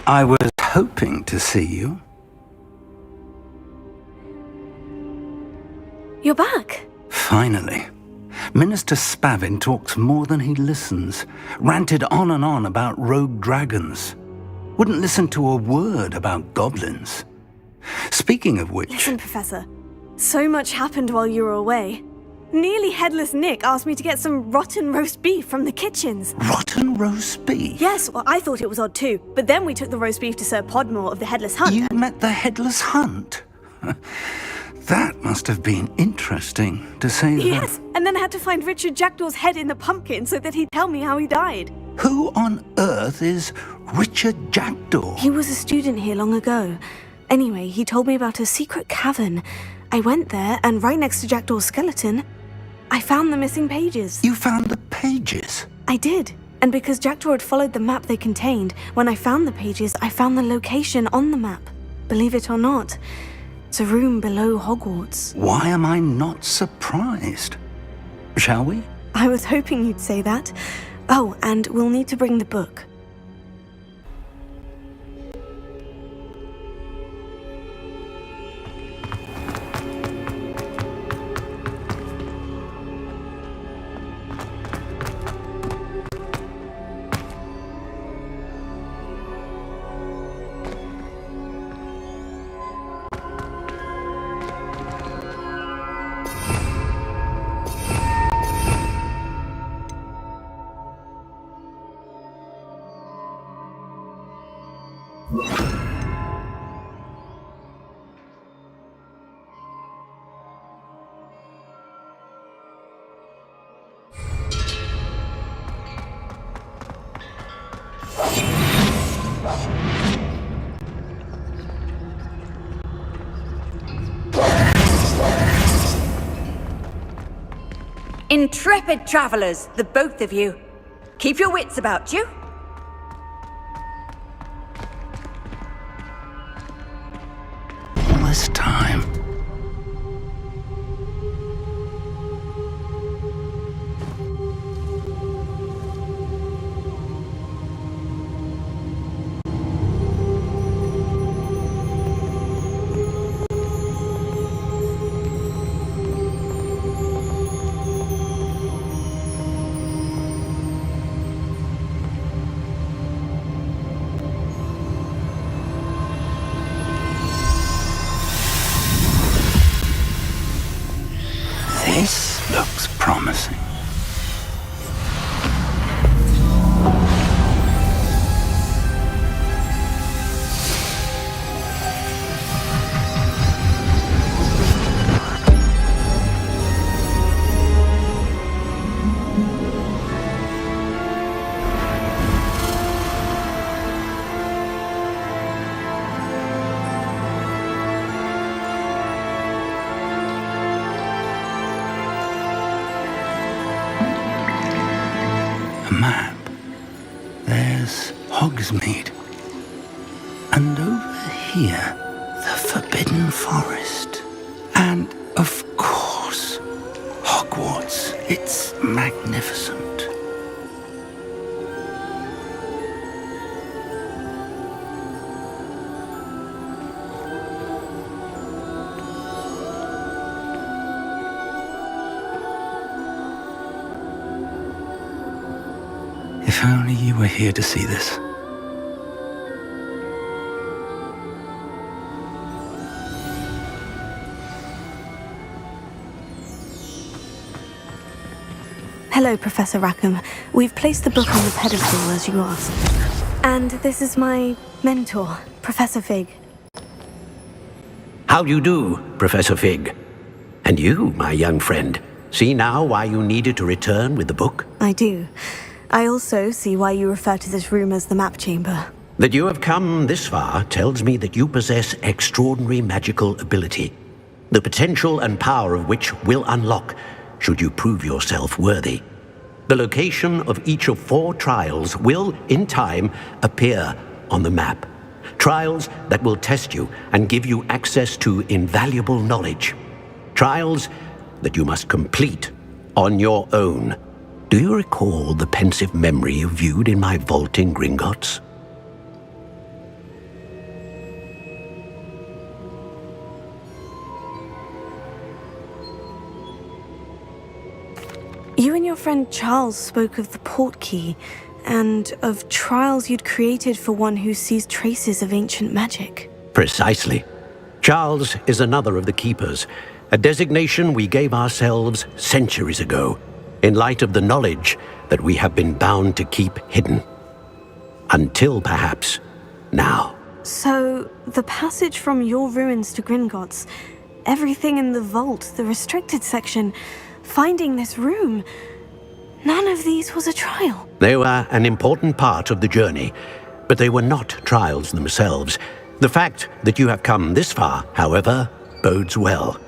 I was hoping to see you. You're back. Finally. Minister Spavin talks more than he listens. Ranted on and on about rogue dragons. Wouldn't listen to a word about goblins. Speaking of which... Listen, Professor. So much happened while you were away. Nearly Headless Nick asked me to get some rotten roast beef from the kitchens. Rotten roast beef? Yes, well, I thought it was odd too. But then we took the roast beef to Sir Podmore of the Headless Hunt. You met the Headless Hunt? That must have been interesting, to say that. Yes, and then I had to find Richard Jackdaw's head in the pumpkin so that he'd tell me how he died. Who on earth is Richard Jackdaw? He was a student here long ago. Anyway, he told me about a secret cavern. I went there, and right next to Jackdaw's skeleton, I found the missing pages. You found the pages? I did. And because Jackdaw had followed the map they contained, when I found the pages, I found the location on the map. Believe it or not, it's a room below Hogwarts. Why am I not surprised? Shall we? I was hoping you'd say that. Oh, and we'll need to bring the book. Intrepid travelers, the both of you. Keep your wits about you. All this time. This looks promising. Map. There's Hogsmeade. And over here, the Forbidden Forest. And, of course, Hogwarts. It's magnificent. If only you were here to see this. Hello, Professor Rackham. We've placed the book on the pedestal as you asked. And this is my mentor, Professor Fig. How do you do, Professor Fig? And you, my young friend, see now why you needed to return with the book? I do. I also see why you refer to this room as the map chamber. That you have come this far tells me that you possess extraordinary magical ability, the potential and power of which will unlock should you prove yourself worthy. The location of each of 4 trials will, in time, appear on the map. Trials that will test you and give you access to invaluable knowledge. Trials that you must complete on your own. Do you recall the pensive memory you viewed in my vault in Gringotts? and your friend Charles spoke of the Portkey, and of trials you'd created for one who sees traces of ancient magic. Precisely. Charles is another of the Keepers, a designation we gave ourselves centuries ago, in light of the knowledge that we have been bound to keep hidden. Until, perhaps, now. So, the passage from your ruins to Gringotts, everything in the vault, the restricted section, finding this room, none of these was a trial. They were an important part of the journey, but they were not trials themselves. The fact that you have come this far, however, bodes well.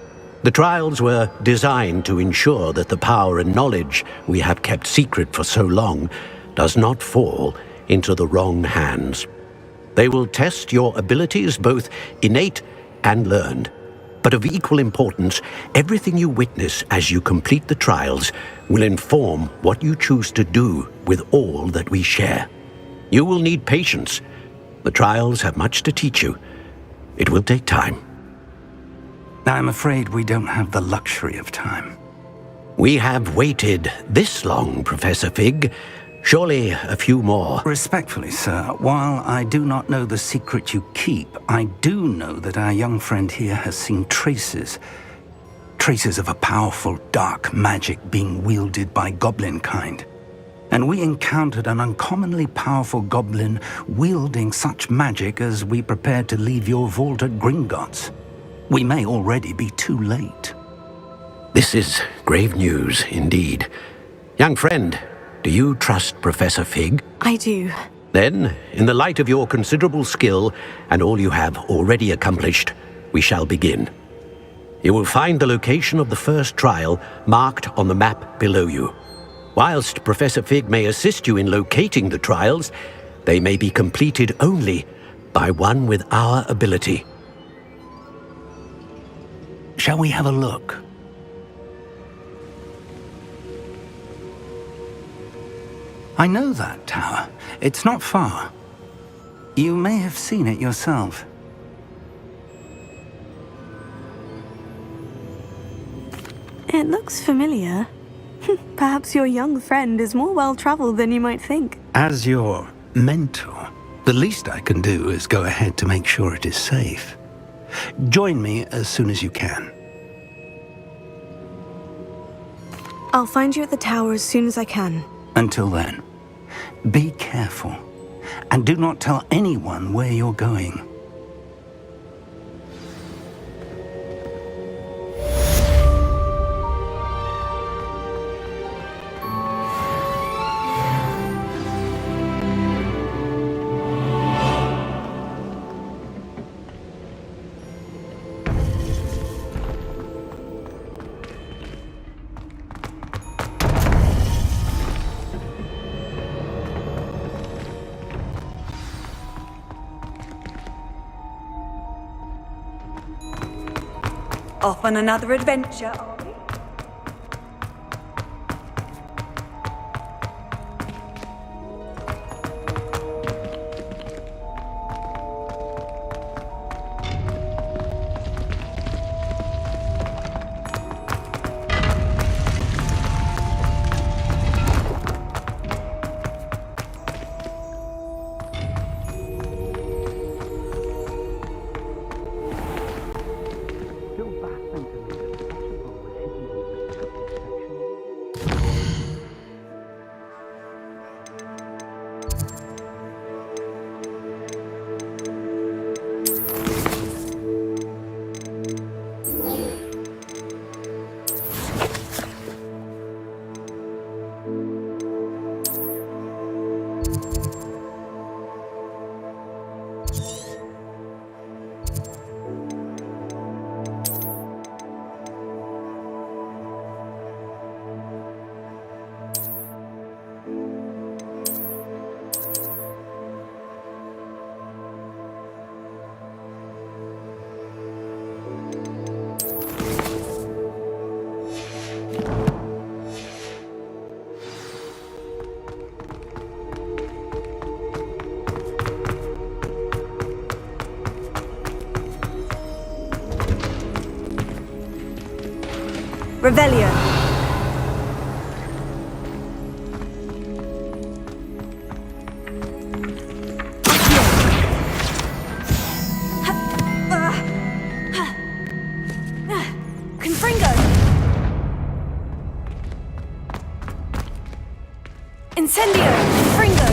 The trials were designed to ensure that the power and knowledge we have kept secret for so long does not fall into the wrong hands. They will test your abilities, both innate and learned. But of equal importance, everything you witness as you complete the trials will inform what you choose to do with all that we share. You will need patience. The trials have much to teach you. It will take time. I'm afraid we don't have the luxury of time. We have waited this long, Professor Fig. Surely a few more. Respectfully, sir, while I do not know the secret you keep, I do know that our young friend here has seen traces of a powerful dark magic being wielded by goblin kind. And we encountered an uncommonly powerful goblin wielding such magic as we prepared to leave your vault at Gringotts. We may already be too late. This is grave news indeed. Young friend, do you trust Professor Fig? I do. Then, in the light of your considerable skill and all you have already accomplished, we shall begin. You will find the location of the first trial marked on the map below you. Whilst Professor Fig may assist you in locating the trials, they may be completed only by one with our ability. Shall we have a look? I know that tower. It's not far. You may have seen it yourself. It looks familiar. Perhaps your young friend is more well-traveled than you might think. As your mentor, the least I can do is go ahead to make sure it is safe. Join me as soon as you can. I'll find you at the tower as soon as I can. Until then, be careful, and do not tell anyone where you're going. Off on another adventure, are we? Revelio. Incendio! Fringo!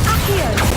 Accio!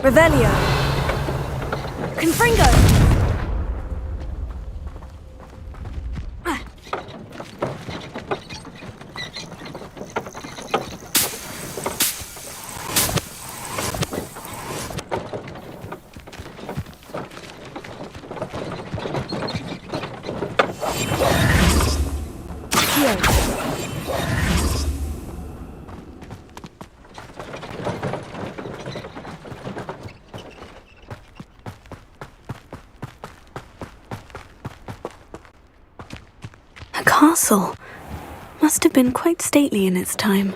Revelio! Confringo! Castle must have been quite stately in its time.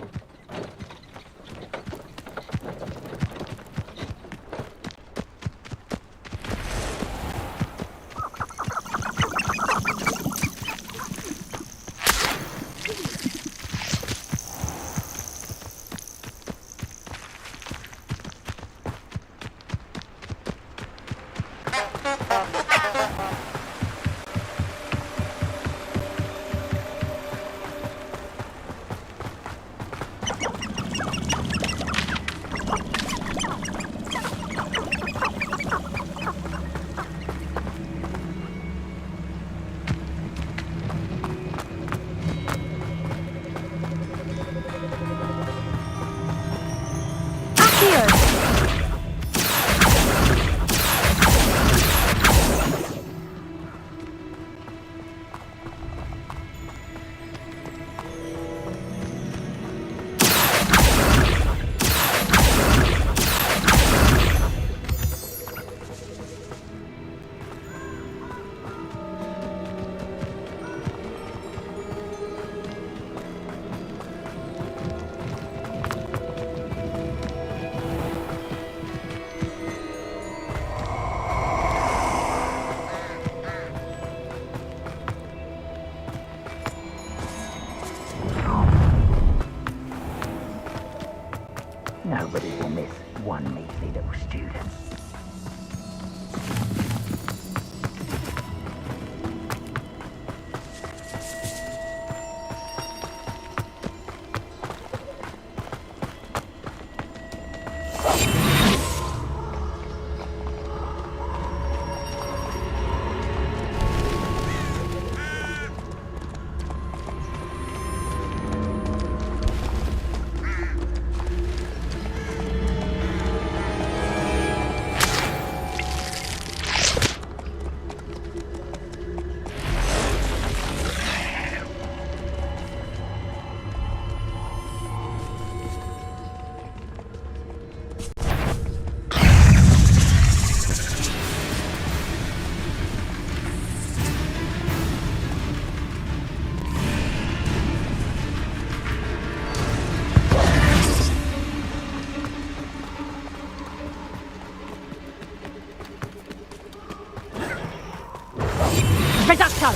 Reducto!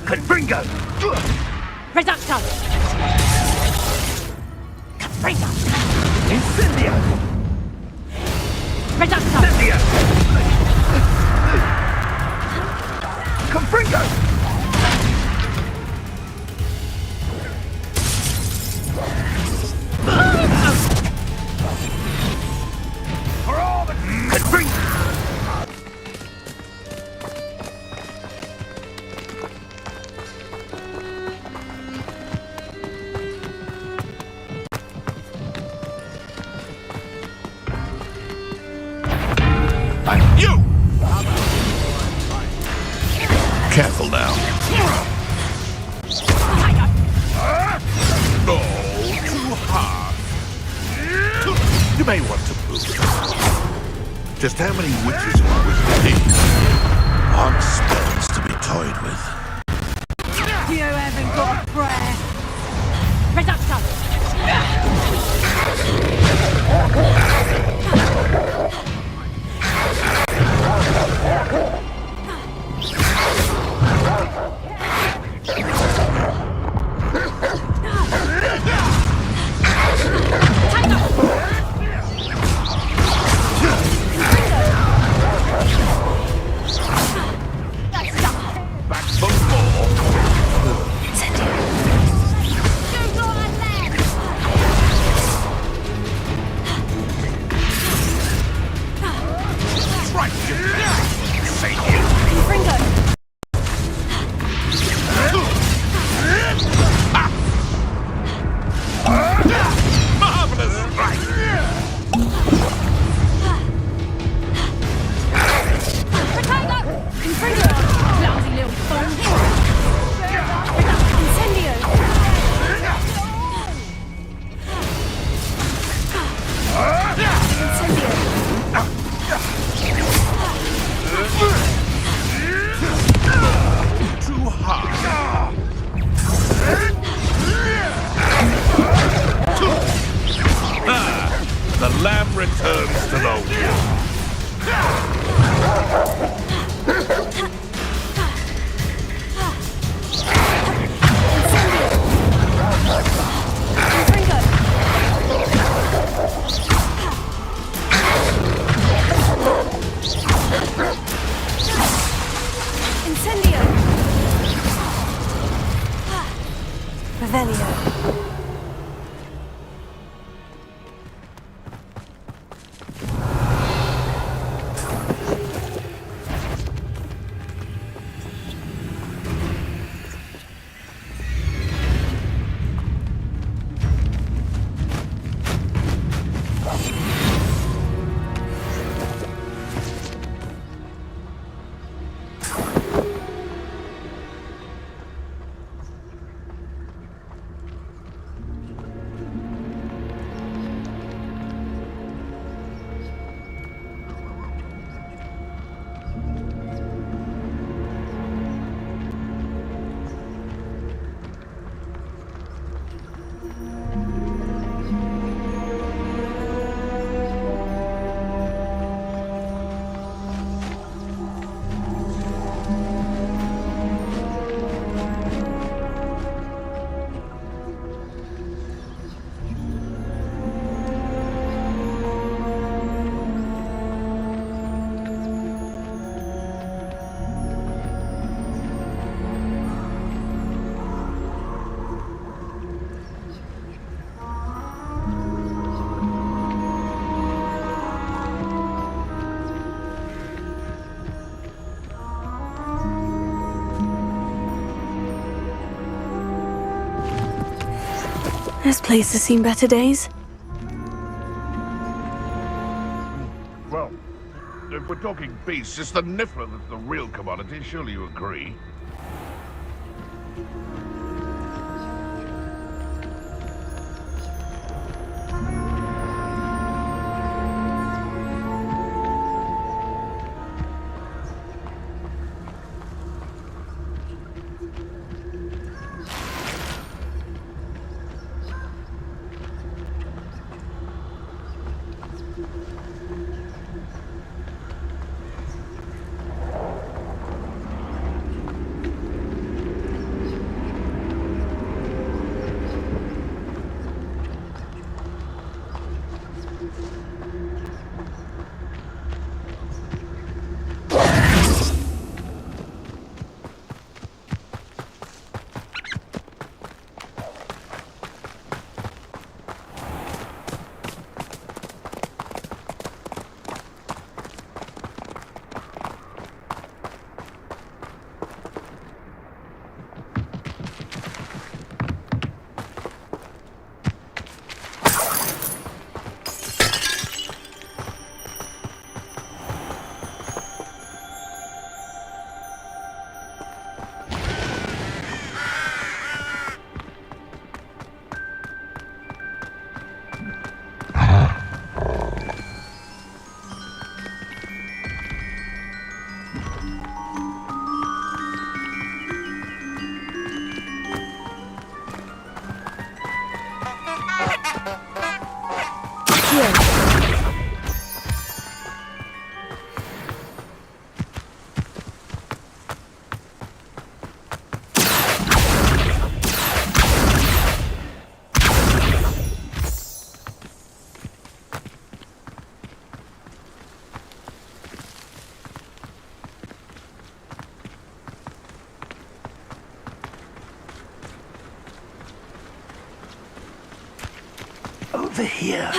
Confringo! Reducto! Confringo! Incendio! Reducto! Incendio! Confringo! Confringo! You! Careful now. Oh, too hard. You may want to move. Just how many witches and wizards aren't spells to be toyed with? You haven't got a prayer! Reducto! Back for more. Right. Say you. Confringo! Marvelous strike. Reducto! Confringo! Lousy little fool! Incendio! Too hard. The lamb returns to the wood. Incendio! Revelio. This place has seen better days. Well, if we're talking beasts, it's the Niffler that's the real commodity. Surely you agree? Over here.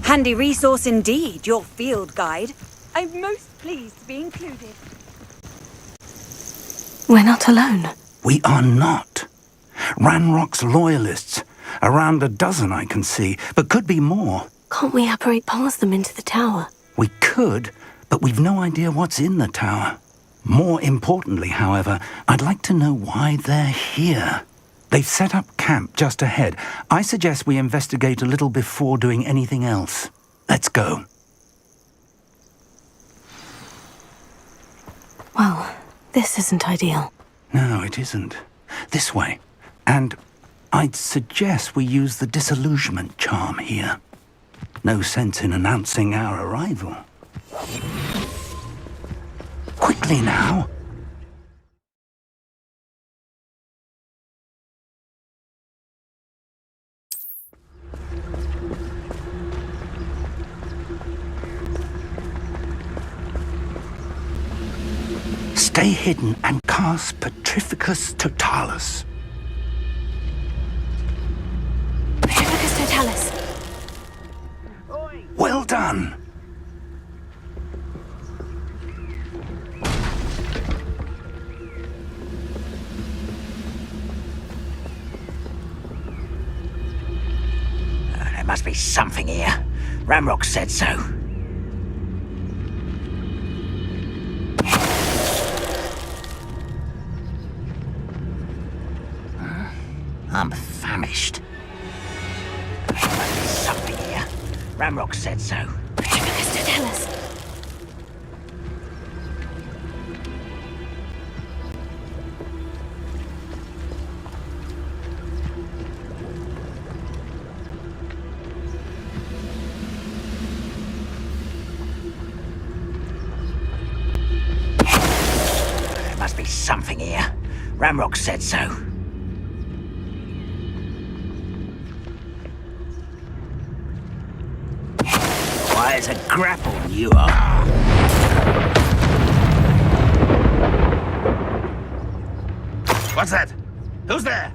Handy resource indeed, your field guide. I'm most pleased to be included. We're not alone. We are not. Ranrock's loyalists. Around a dozen I can see, but could be more. Can't we apparate past them into the tower? We could, but we've no idea what's in the tower. More importantly, however, I'd like to know why they're here. They've set up camp just ahead. I suggest we investigate a little before doing anything else. Let's go. Well, this isn't ideal. No, it isn't. This way. And I'd suggest we use the disillusionment charm here. No sense in announcing our arrival. Quickly now. Stay hidden and cast Petrificus Totalis. Petrificus Totalis. Well done. There must be something here. Ramrock said so. I'm famished. There must be something here. Ramrock said so. Petrificus Totalis. There must be something here. Ramrock said so. Why, it's a grapple you are. What's that? Who's there?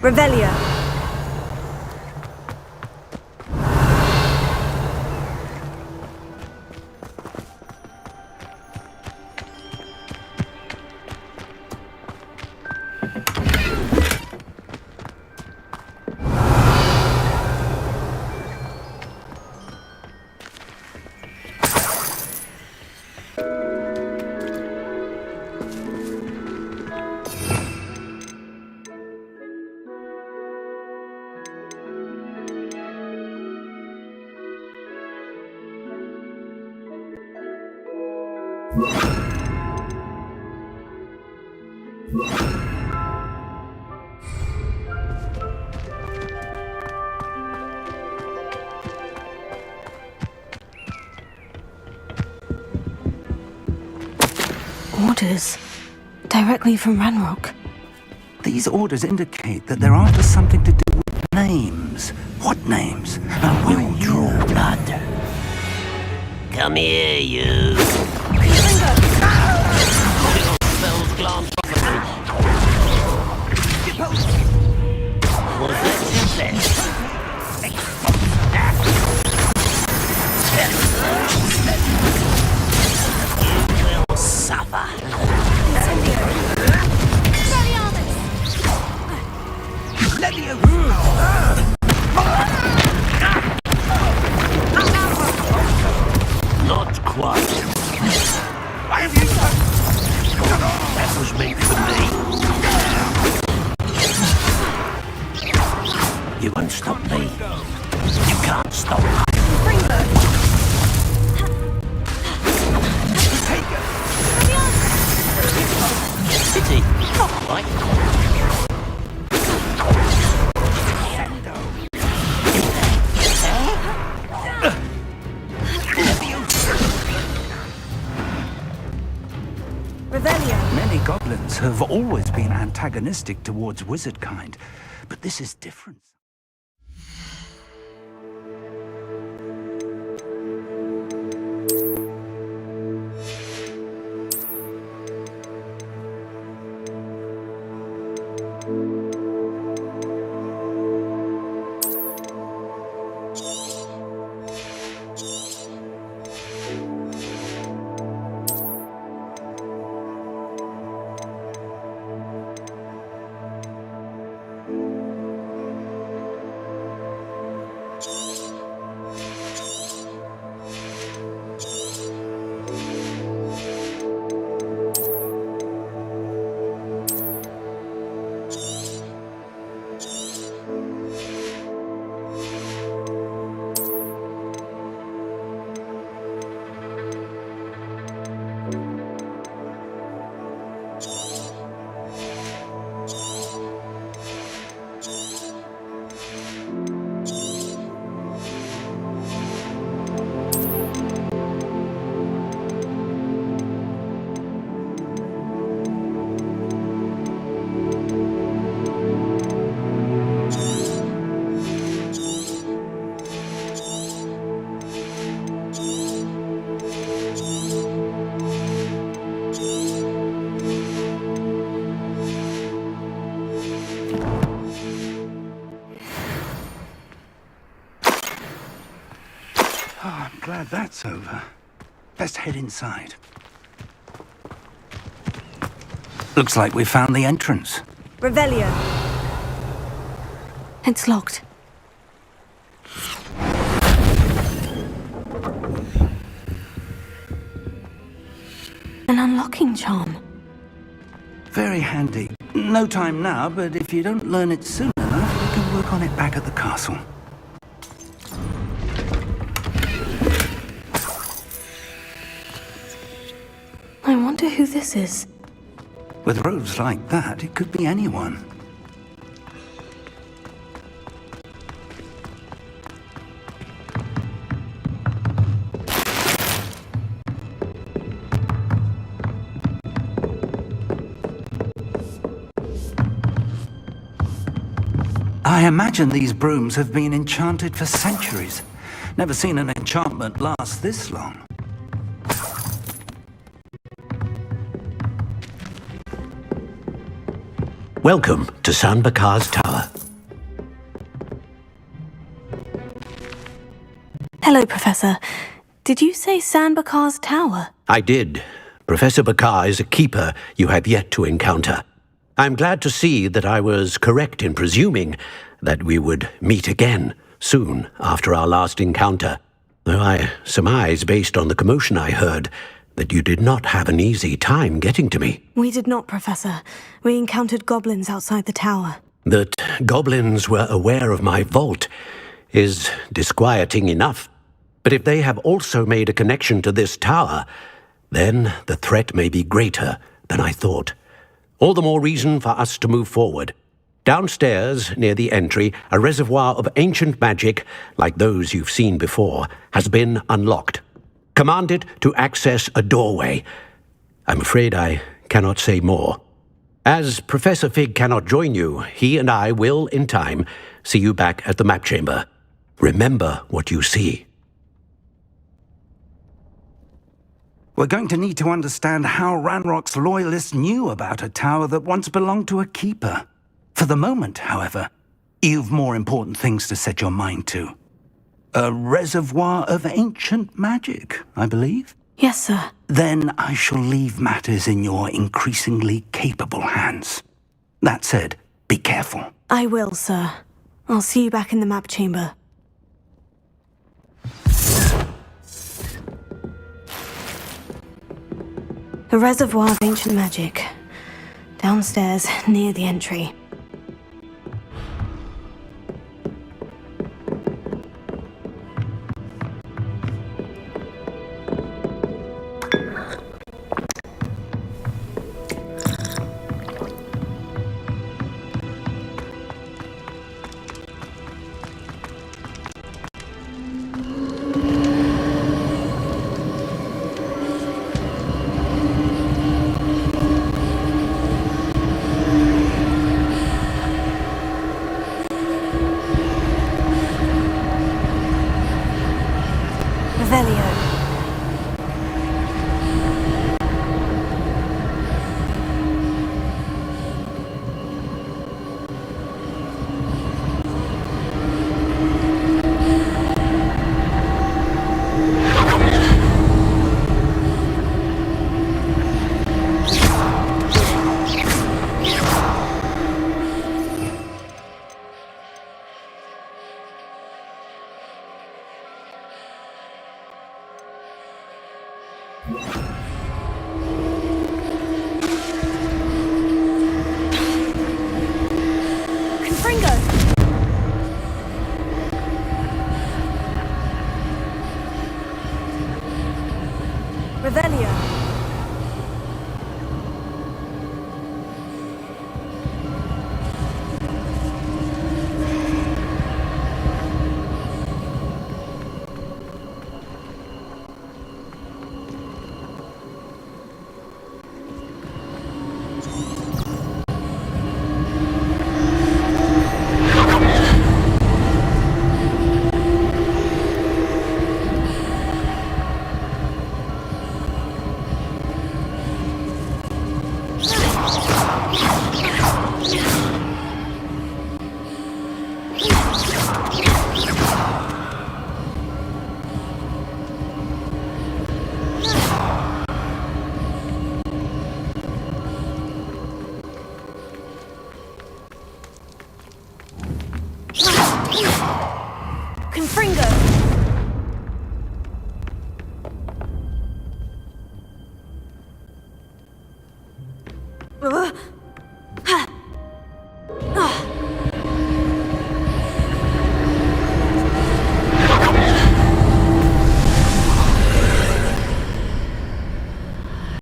Revelio. Orders. Directly from Ranrock. These orders indicate that they're after something to do with names. What names? And we'll draw blood. Come here, you. Spells glance off of me. Was that just then? You will suffer. Not quite. was meant for me. You won't stop me. You can't stop me. Pity. Right? Many goblins have always been antagonistic towards wizard kind, but this is different. Oh, I'm glad that's over. Let's head inside. Looks like we found the entrance. Revelio. It's locked. An unlocking charm. Very handy. No time now, but if you don't learn it soon enough, we can work on it back at the castle. I wonder who this is. With robes like that, it could be anyone. I imagine these brooms have been enchanted for centuries. Never seen an enchantment last this long. Welcome to San Bakar's Tower. Hello, Professor. Did you say San Bakar's Tower? I did. Professor Bakar is a keeper you have yet to encounter. I'm glad to see that I was correct in presuming that we would meet again soon after our last encounter, though I surmise, based on the commotion I heard, that you did not have an easy time getting to me. We did not, Professor. We encountered goblins outside the tower. That goblins were aware of my vault is disquieting enough. But if they have also made a connection to this tower, then the threat may be greater than I thought. All the more reason for us to move forward. Downstairs, near the entry, a reservoir of ancient magic, like those you've seen before, has been unlocked. Commanded to access a doorway. I'm afraid I cannot say more. As Professor Fig cannot join you, he and I will, in time, see you back at the map chamber. Remember what you see. We're going to need to understand how Ranrock's loyalists knew about a tower that once belonged to a keeper. For the moment, however, you've more important things to set your mind to. A reservoir of ancient magic, I believe? Yes, sir. Then I shall leave matters in your increasingly capable hands. That said, be careful. I will, sir. I'll see you back in the map chamber. A reservoir of ancient magic. Downstairs, near the entry. Ugh.